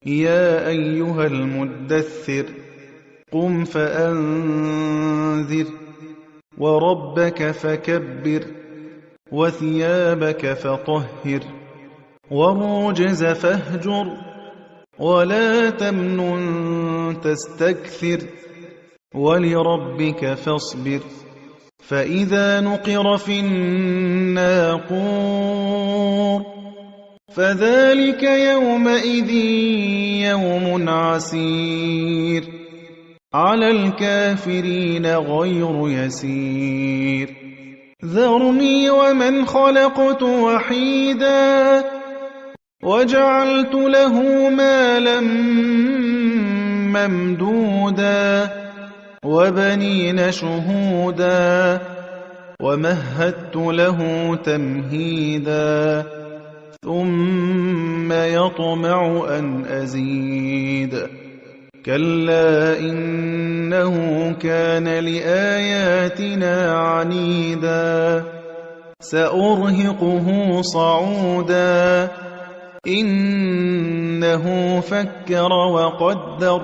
يا أيها المدثر قم فأنذر وربك فكبر وثيابك فطهر والرجز فاهجر ولا تمنن تستكثر ولربك فاصبر فإذا نقر في الناقور فذلك يومئذ يوم عسير على الكافرين غير يسير ذرني ومن خلقت وحيدا وجعلت له مالا ممدودا وبنين شهودا ومهدت له تمهيدا ثم يطمع أن أزيد كلا إنه كان لآياتنا عنيدا سأرهقه صعودا إنه فكر وقدر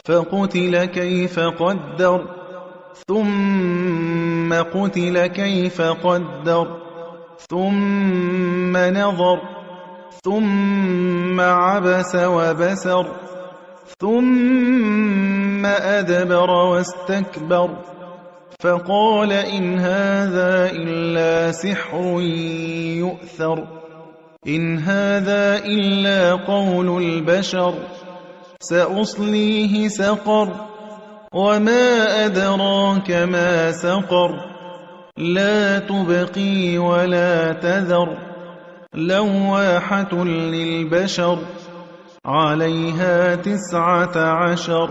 فقتل كيف قدر ثم قتل كيف قدر ثم نظر ثم عبس وبسر ثم أدبر واستكبر فقال إن هذا إلا سحر يؤثر إن هذا إلا قول البشر سأصليه سقر وما أدراك ما سقر لا تبقي ولا تذر لواحة للبشر عليها 19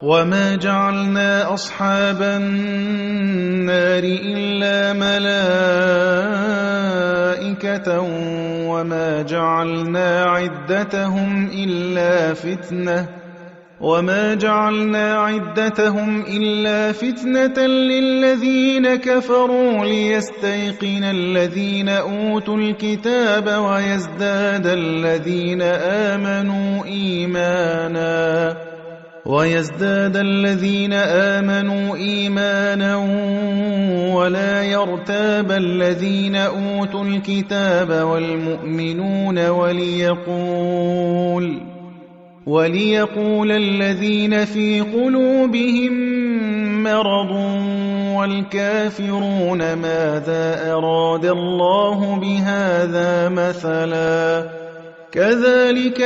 وما جعلنا أصحاب النار إلا ملائكة وما جعلنا عدتهم إلا فتنة للذين كفروا ليستيقن الذين أوتوا الكتاب ويزداد الذين آمنوا إيمانا ولا يرتاب الذين أوتوا الكتاب والمؤمنون وليقول الذين في قلوبهم مرض والكافرون ماذا أراد الله بهذا مثلا كذلك